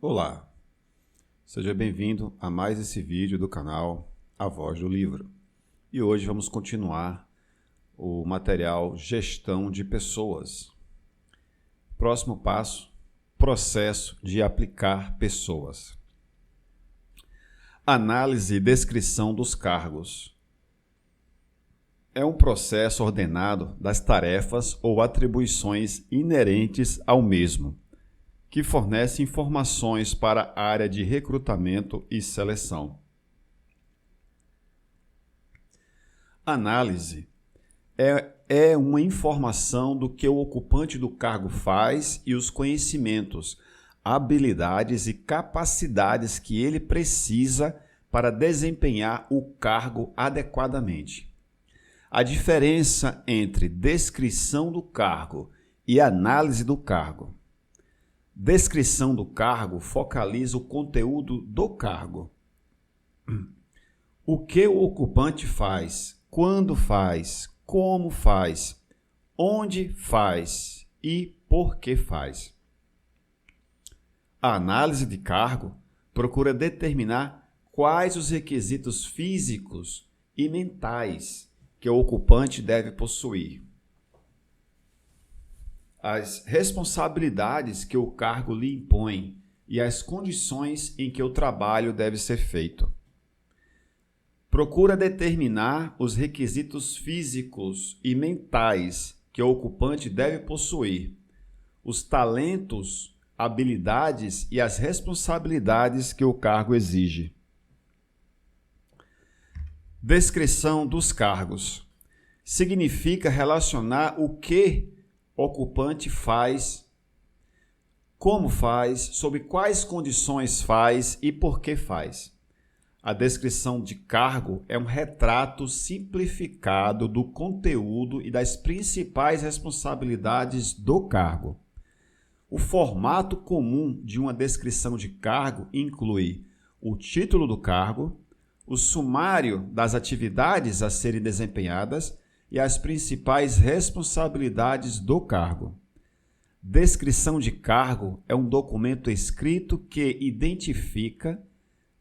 Olá, seja bem-vindo a mais esse vídeo do canal A Voz do Livro. E hoje vamos continuar o material Gestão de Pessoas. Próximo passo, processo de aplicar pessoas. Análise e descrição dos cargos. É um processo ordenado das tarefas ou atribuições inerentes ao mesmo, que fornece informações para a área de recrutamento e seleção. Análise é uma informação do que o ocupante do cargo faz e os conhecimentos, habilidades e capacidades que ele precisa para desempenhar o cargo adequadamente. A diferença entre descrição do cargo e análise do cargo. Descrição do cargo focaliza o conteúdo do cargo. O que o ocupante faz, quando faz, como faz, onde faz e por que faz. A análise de cargo procura determinar quais os requisitos físicos e mentais que o ocupante deve possuir, as responsabilidades que o cargo lhe impõe e as condições em que o trabalho deve ser feito. Procura determinar os requisitos físicos e mentais que o ocupante deve possuir, os talentos, habilidades e as responsabilidades que o cargo exige. Descrição dos cargos. Significa relacionar o que o ocupante faz, como faz, sob quais condições faz e por que faz. A descrição de cargo é um retrato simplificado do conteúdo e das principais responsabilidades do cargo. O formato comum de uma descrição de cargo inclui o título do cargo, o sumário das atividades a serem desempenhadas e as principais responsabilidades do cargo. Descrição de cargo é um documento escrito que identifica,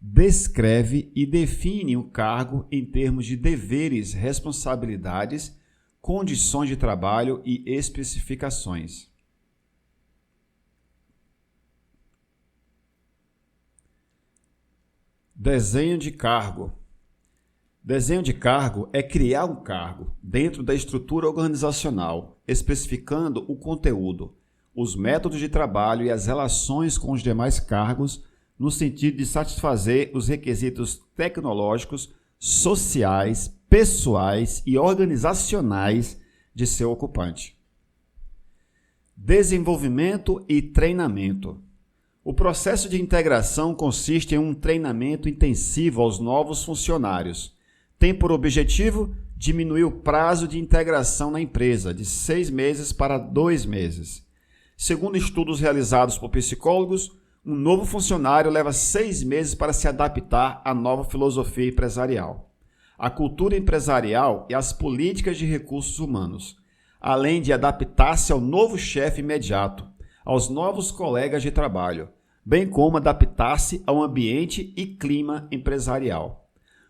descreve e define o cargo em termos de deveres, responsabilidades, condições de trabalho e especificações. Desenho de cargo. Desenho de cargo é criar um cargo dentro da estrutura organizacional, especificando o conteúdo, os métodos de trabalho e as relações com os demais cargos, no sentido de satisfazer os requisitos tecnológicos, sociais, pessoais e organizacionais de seu ocupante. Desenvolvimento e treinamento. O processo de integração consiste em um treinamento intensivo aos novos funcionários. Tem por objetivo diminuir o prazo de integração na empresa de 6 meses para 2 meses. Segundo estudos realizados por psicólogos, um novo funcionário leva 6 meses para se adaptar à nova filosofia empresarial, à cultura empresarial e às políticas de recursos humanos, além de adaptar-se ao novo chefe imediato, aos novos colegas de trabalho, bem como adaptar-se ao ambiente e clima empresarial.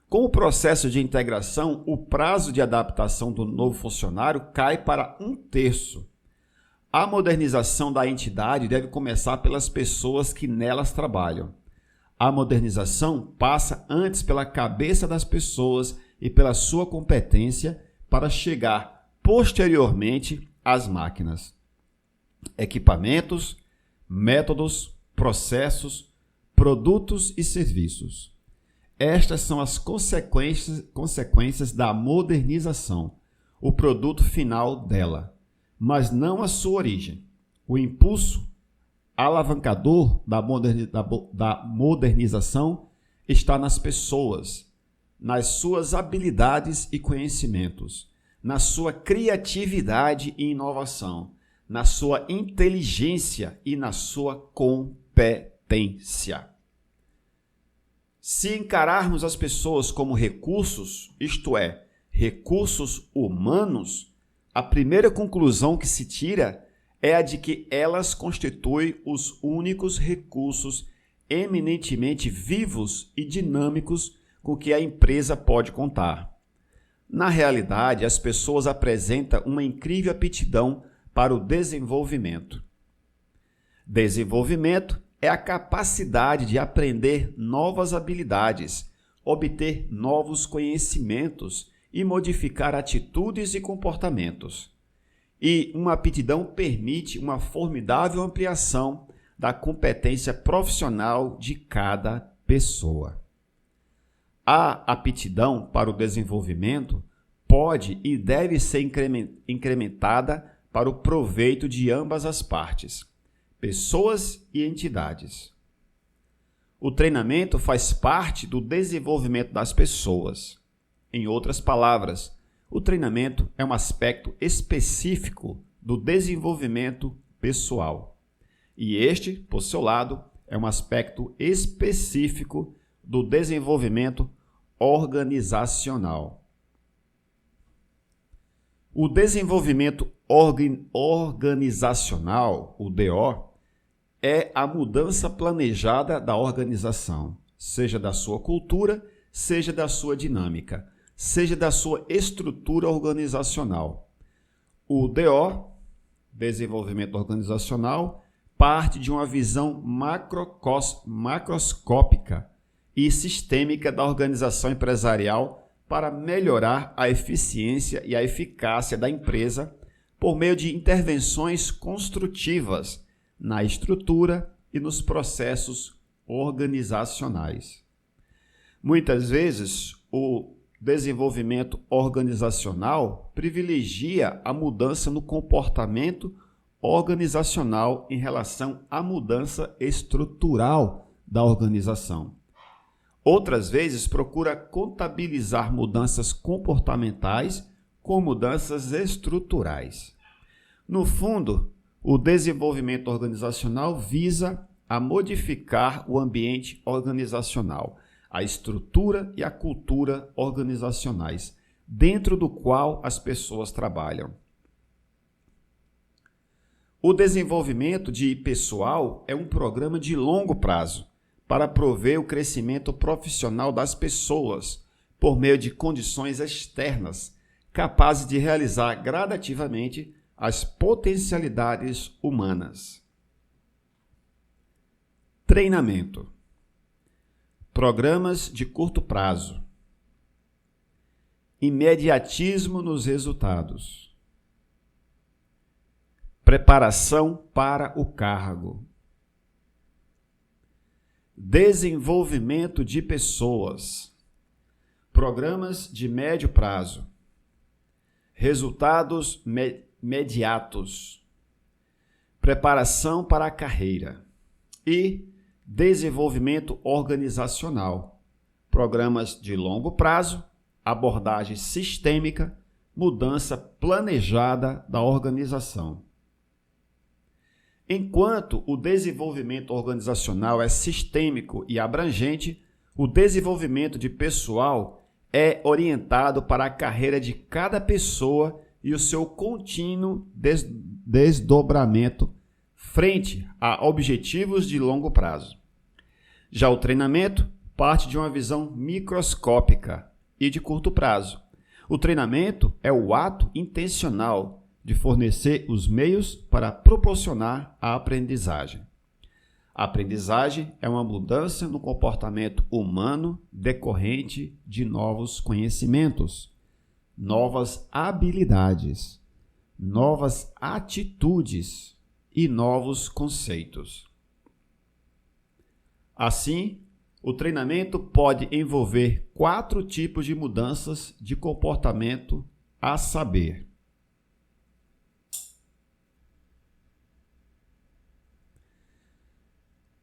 Com o processo de integração, o prazo de adaptação do novo funcionário cai para 1/3. A modernização da entidade deve começar pelas pessoas que nelas trabalham. A modernização passa antes pela cabeça das pessoas e pela sua competência para chegar posteriormente às máquinas. Equipamentos, métodos, processos, produtos e serviços. Estas são as consequências da modernização, o produto final dela, mas não a sua origem. O impulso alavancador da modernização está nas pessoas, nas suas habilidades e conhecimentos, na sua criatividade e inovação, na sua inteligência e na sua competência. Se encararmos as pessoas como recursos, isto é, recursos humanos, a primeira conclusão que se tira é a de que elas constituem os únicos recursos eminentemente vivos e dinâmicos com que a empresa pode contar. Na realidade, as pessoas apresentam uma incrível aptidão para o desenvolvimento. Desenvolvimento é a capacidade de aprender novas habilidades, obter novos conhecimentos e modificar atitudes e comportamentos. E uma aptidão permite uma formidável ampliação da competência profissional de cada pessoa. A aptidão para o desenvolvimento pode e deve ser incrementada para o proveito de ambas as partes, pessoas e entidades. O treinamento faz parte do desenvolvimento das pessoas. Em outras palavras, o treinamento é um aspecto específico do desenvolvimento pessoal. E este, por seu lado, é um aspecto específico do desenvolvimento organizacional. O desenvolvimento organizacional, o DO, é a mudança planejada da organização, seja da sua cultura, seja da sua dinâmica, seja da sua estrutura organizacional. O DO, desenvolvimento organizacional, parte de uma visão macroscópica e sistêmica da organização empresarial para melhorar a eficiência e a eficácia da empresa por meio de intervenções construtivas na estrutura e nos processos organizacionais. Muitas vezes, o desenvolvimento organizacional privilegia a mudança no comportamento organizacional em relação à mudança estrutural da organização. Outras vezes, procura contabilizar mudanças comportamentais com mudanças estruturais. No fundo, o desenvolvimento organizacional visa a modificar o ambiente organizacional, a estrutura e a cultura organizacionais, dentro do qual as pessoas trabalham. O desenvolvimento de pessoal é um programa de longo prazo para prover o crescimento profissional das pessoas por meio de condições externas capazes de realizar gradativamente as potencialidades humanas. Treinamento. Programas de curto prazo. Imediatismo nos resultados. Preparação para o cargo. Desenvolvimento de pessoas. Programas de médio prazo. Resultados imediatos. Preparação para a carreira. E desenvolvimento organizacional. Programas de longo prazo, abordagem sistêmica, mudança planejada da organização. Enquanto o desenvolvimento organizacional é sistêmico e abrangente, o desenvolvimento de pessoal é orientado para a carreira de cada pessoa e o seu contínuo desdobramento frente a objetivos de longo prazo. Já o treinamento parte de uma visão microscópica e de curto prazo. O treinamento é o ato intencional de fornecer os meios para proporcionar a aprendizagem. A aprendizagem é uma mudança no comportamento humano decorrente de novos conhecimentos, novas habilidades, novas atitudes e novos conceitos. Assim, o treinamento pode envolver 4 tipos de mudanças de comportamento, a saber: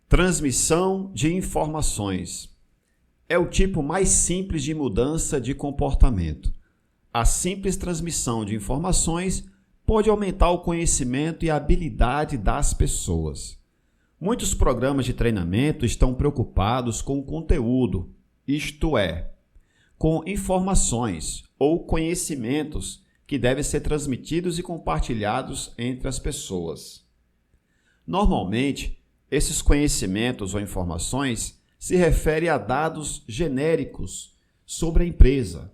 transmissão de informações. É o tipo mais simples de mudança de comportamento. A simples transmissão de informações pode aumentar o conhecimento e a habilidade das pessoas. Muitos programas de treinamento estão preocupados com o conteúdo, isto é, com informações ou conhecimentos que devem ser transmitidos e compartilhados entre as pessoas. Normalmente, Esses conhecimentos ou informações se referem a dados genéricos sobre a empresa,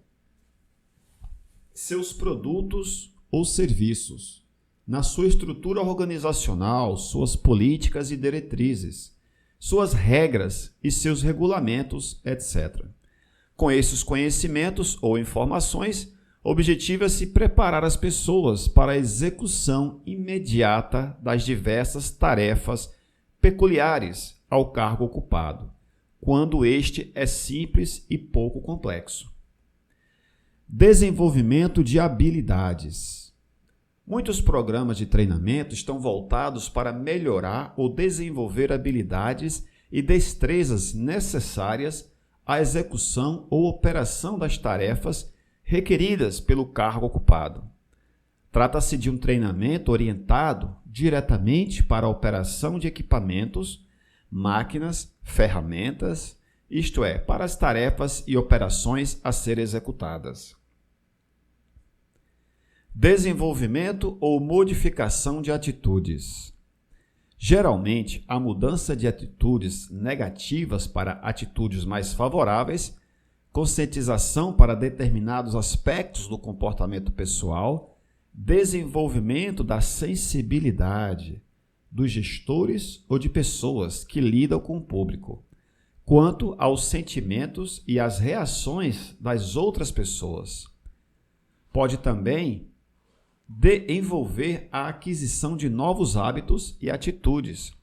seus produtos ou serviços, na sua estrutura organizacional, suas políticas e diretrizes, suas regras e seus regulamentos, etc. Com esses conhecimentos ou informações, objetiva-se preparar as pessoas para a execução imediata das diversas tarefas peculiares ao cargo ocupado, quando este é simples e pouco complexo. Desenvolvimento de habilidades. Muitos programas de treinamento estão voltados para melhorar ou desenvolver habilidades e destrezas necessárias à execução ou operação das tarefas requeridas pelo cargo ocupado. Trata-se de um treinamento orientado diretamente para a operação de equipamentos, máquinas, ferramentas, isto é, para as tarefas e operações a serem executadas. Desenvolvimento ou modificação de atitudes. Geralmente, a mudança de atitudes negativas para atitudes mais favoráveis, conscientização para determinados aspectos do comportamento pessoal, desenvolvimento da sensibilidade dos gestores ou de pessoas que lidam com o público, quanto aos sentimentos e às reações das outras pessoas. Pode também envolver a aquisição de novos hábitos e atitudes,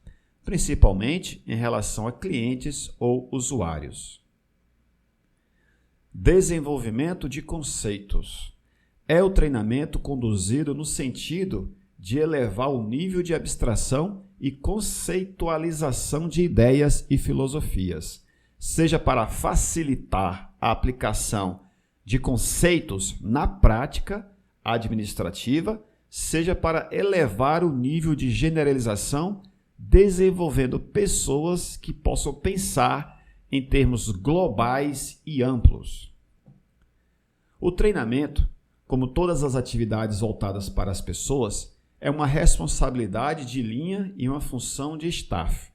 principalmente em relação a clientes ou usuários. Desenvolvimento de conceitos. É o treinamento conduzido no sentido de elevar o nível de abstração e conceitualização de ideias e filosofias, seja para facilitar a aplicação de conceitos na prática administrativa, seja para elevar o nível de generalização, desenvolvendo pessoas que possam pensar em termos globais e amplos. O treinamento, como todas as atividades voltadas para as pessoas, é uma responsabilidade de linha e uma função de staff.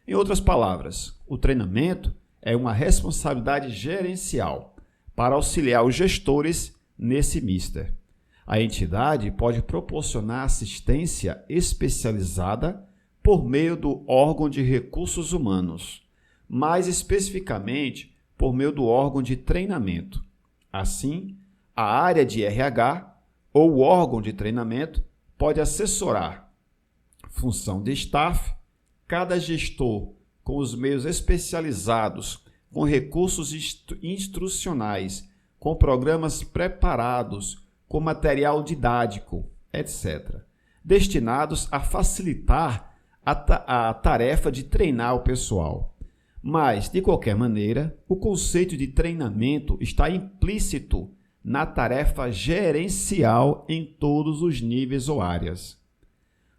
Em outras palavras, o treinamento é uma responsabilidade gerencial para auxiliar os gestores nesse mister. A entidade pode proporcionar assistência especializada por meio do órgão de recursos humanos, mais especificamente por meio do órgão de treinamento. Assim, a área de RH ou o órgão de treinamento pode assessorar, função de staff, cada gestor com os meios especializados, com recursos instrucionais, com programas preparados, com material didático, etc., destinados a facilitar a tarefa de treinar o pessoal. Mas, de qualquer maneira, o conceito de treinamento está implícito na tarefa gerencial em todos os níveis ou áreas.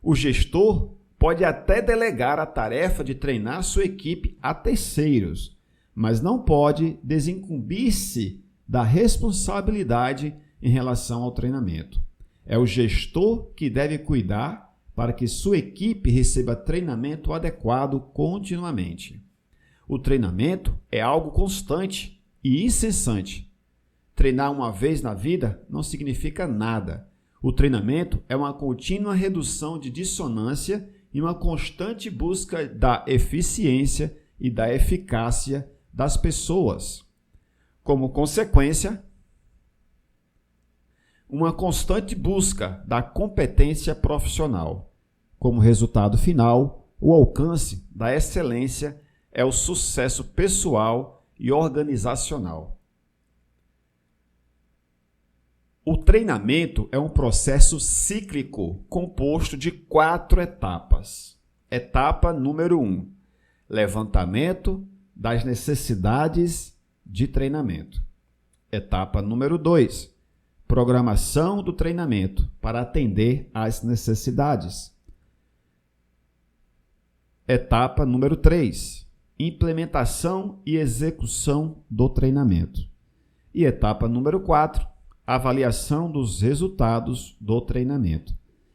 O gestor pode até delegar a tarefa de treinar sua equipe a terceiros, mas não pode desincumbir-se da responsabilidade em relação ao treinamento. É o gestor que deve cuidar para que sua equipe receba treinamento adequado continuamente. O treinamento é algo constante e incessante. Treinar uma vez na vida não significa nada. O treinamento é uma contínua redução de dissonância e uma constante busca da eficiência e da eficácia das pessoas. Como consequência, uma constante busca da competência profissional. Como resultado final, o alcance da excelência é o sucesso pessoal e organizacional. O treinamento é um processo cíclico composto de 4 etapas. Etapa número 1, levantamento das necessidades de treinamento. Etapa número 2, programação do treinamento para atender às necessidades. Etapa número 3, implementação e execução do treinamento. E etapa número 4, avaliação dos resultados do treinamento.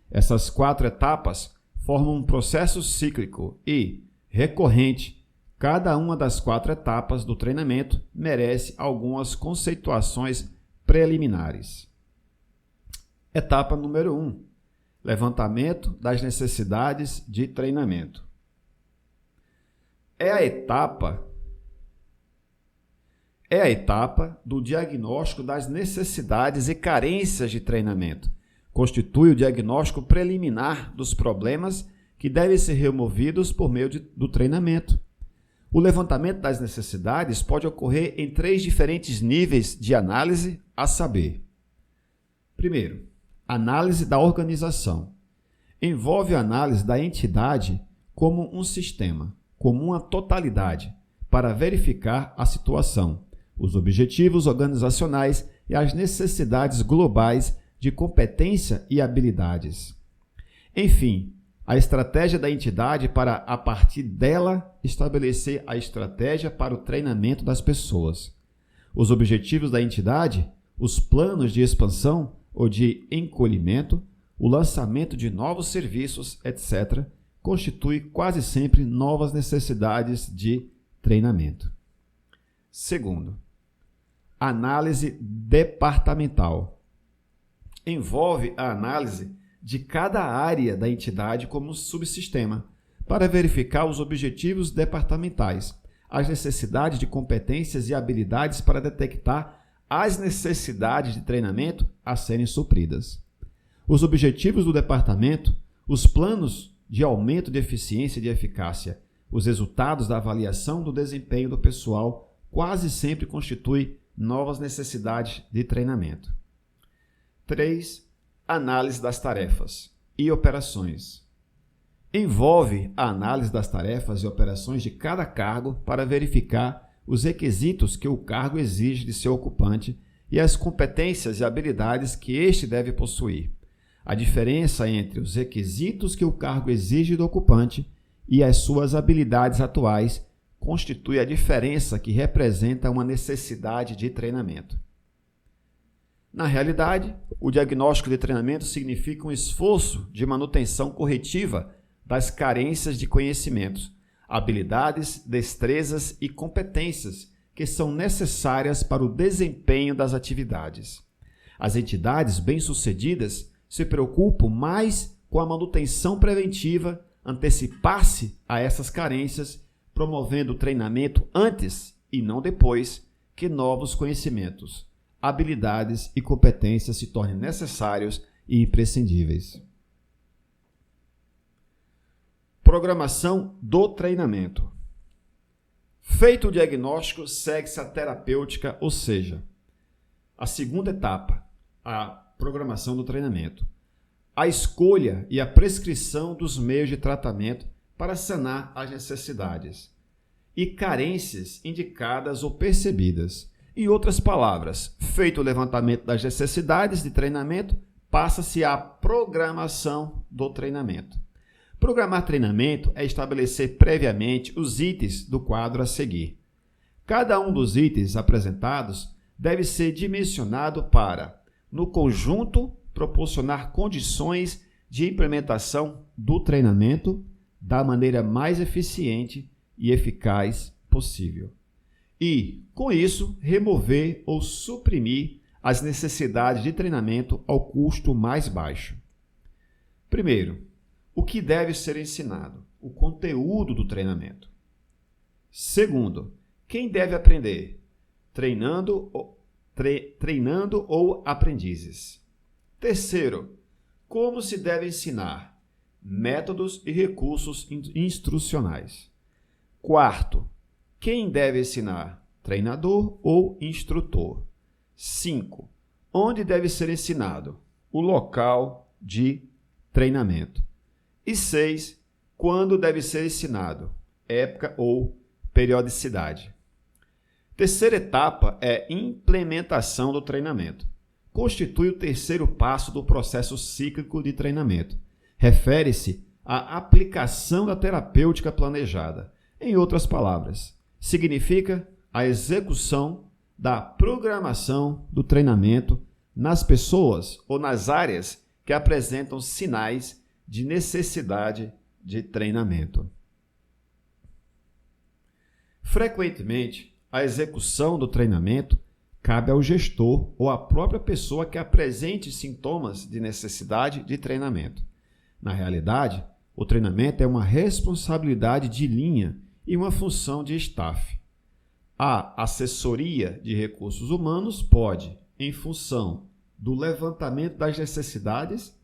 Essas 4 etapas formam um processo cíclico e recorrente. Cada uma das 4 etapas do treinamento merece algumas conceituações preliminares. Etapa número 1. Levantamento das necessidades de treinamento. É a etapa do diagnóstico das necessidades e carências de treinamento. Constitui o diagnóstico preliminar dos problemas que devem ser removidos por meio do treinamento. O levantamento das necessidades pode ocorrer em 3 diferentes níveis de análise, a saber: primeiro, análise da organização. Envolve a análise da entidade como um sistema, como uma totalidade, para verificar a situação, os objetivos organizacionais e as necessidades globais de competência e habilidades. Enfim, a estratégia da entidade para, a partir dela, estabelecer a estratégia para o treinamento das pessoas. Os objetivos da entidade, os planos de expansão ou de encolhimento, o lançamento de novos serviços, etc., constitui quase sempre novas necessidades de treinamento. Segundo, análise departamental. Envolve a análise de cada área da entidade como um subsistema, para verificar os objetivos departamentais, as necessidades de competências e habilidades para detectar as necessidades de treinamento a serem supridas. Os objetivos do departamento, os planos de aumento de eficiência e de eficácia, os resultados da avaliação do desempenho do pessoal quase sempre constituem novas necessidades de treinamento. 3. Análise das tarefas e operações. Envolve a análise das tarefas e operações de cada cargo para verificar os requisitos que o cargo exige de seu ocupante e as competências e habilidades que este deve possuir. A diferença entre os requisitos que o cargo exige do ocupante e as suas habilidades atuais constitui a diferença que representa uma necessidade de treinamento. Na realidade, o diagnóstico de treinamento significa um esforço de manutenção corretiva das carências de conhecimentos, habilidades, destrezas e competências que são necessárias para o desempenho das atividades. As entidades bem-sucedidas se preocupam mais com a manutenção preventiva, antecipar-se a essas carências, promovendo o treinamento antes e não depois que novos conhecimentos, habilidades e competências se tornem necessários e imprescindíveis. Programação do treinamento. Feito o diagnóstico, segue-se a terapêutica, ou seja, a segunda etapa, a programação do treinamento. A escolha e a prescrição dos meios de tratamento para sanar as necessidades e carências indicadas ou percebidas. Em outras palavras, feito o levantamento das necessidades de treinamento, passa-se à programação do treinamento. Programar treinamento é estabelecer previamente os itens do quadro a seguir. Cada um dos itens apresentados deve ser dimensionado para, no conjunto, proporcionar condições de implementação do treinamento da maneira mais eficiente e eficaz possível. E, com isso, remover ou suprimir as necessidades de treinamento ao custo mais baixo. Primeiro, o que deve ser ensinado? O conteúdo do treinamento. Segundo, quem deve aprender? Treinando ou aprendizes. Terceiro, como se deve ensinar? Métodos e recursos instrucionais. Quarto, quem deve ensinar? Treinador ou instrutor. 5. Onde deve ser ensinado? O local de treinamento. E 6. Quando deve ser ensinado? Época ou periodicidade. Terceira etapa é implementação do treinamento. Constitui o terceiro passo do processo cíclico de treinamento. Refere-se à aplicação da terapêutica planejada. Em outras palavras, significa a execução da programação do treinamento nas pessoas ou nas áreas que apresentam sinais de necessidade de treinamento. Frequentemente, a execução do treinamento cabe ao gestor ou à própria pessoa que apresente sintomas de necessidade de treinamento. Na realidade, o treinamento é uma responsabilidade de linha e uma função de staff. A assessoria de recursos humanos pode, em função do levantamento das necessidades,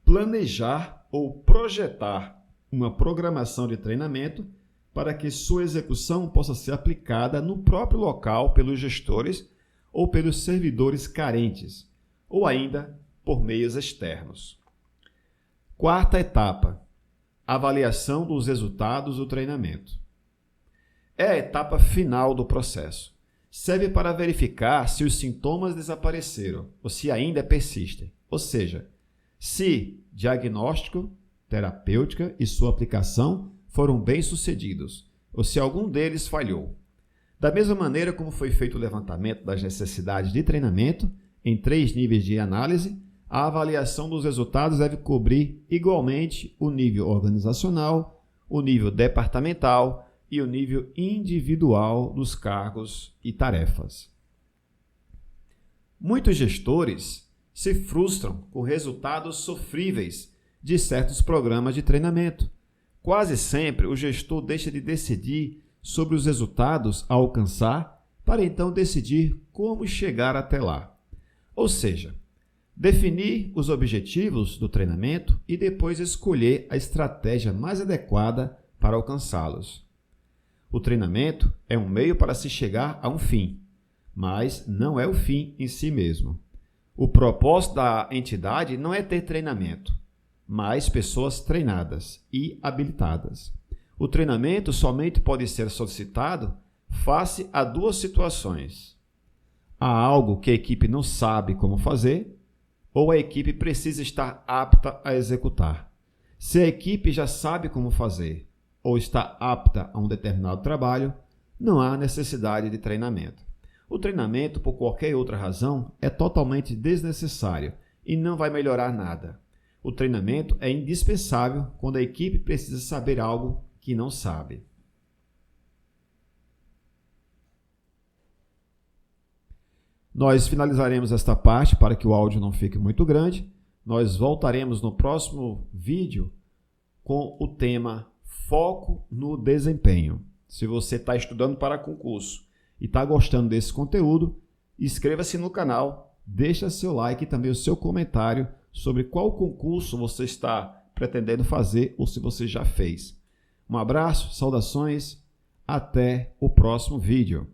planejar ou projetar uma programação de treinamento para que sua execução possa ser aplicada no próprio local pelos gestores ou pelos servidores carentes, ou ainda por meios externos. Quarta etapa: avaliação dos resultados do treinamento. É a etapa final do processo. Serve para verificar se os sintomas desapareceram ou se ainda persistem, ou seja, se diagnóstico, terapêutica e sua aplicação foram bem-sucedidos, ou se algum deles falhou. Da mesma maneira como foi feito o levantamento das necessidades de treinamento, em 3 níveis de análise, a avaliação dos resultados deve cobrir igualmente o nível organizacional, o nível departamental e o nível individual dos cargos e tarefas. Muitos gestores se frustram com resultados sofríveis de certos programas de treinamento. Quase sempre o gestor deixa de decidir sobre os resultados a alcançar para então decidir como chegar até lá. Ou seja, definir os objetivos do treinamento e depois escolher a estratégia mais adequada para alcançá-los. O treinamento é um meio para se chegar a um fim, mas não é o fim em si mesmo. O propósito da entidade não é ter treinamento, mas pessoas treinadas e habilitadas. O treinamento somente pode ser solicitado face a 2 situações. Há algo que a equipe não sabe como fazer, ou a equipe precisa estar apta a executar. Se a equipe já sabe como fazer, ou está apta a um determinado trabalho, não há necessidade de treinamento. O treinamento, por qualquer outra razão, é totalmente desnecessário e não vai melhorar nada. O treinamento é indispensável quando a equipe precisa saber algo que não sabe. Nós finalizaremos esta parte para que o áudio não fique muito grande. Nós voltaremos no próximo vídeo com o tema Foco no Desempenho. Se você está estudando para concurso e está gostando desse conteúdo, inscreva-se no canal, deixa seu like e também o seu comentário sobre qual concurso você está pretendendo fazer ou se você já fez. Um abraço, saudações, até o próximo vídeo.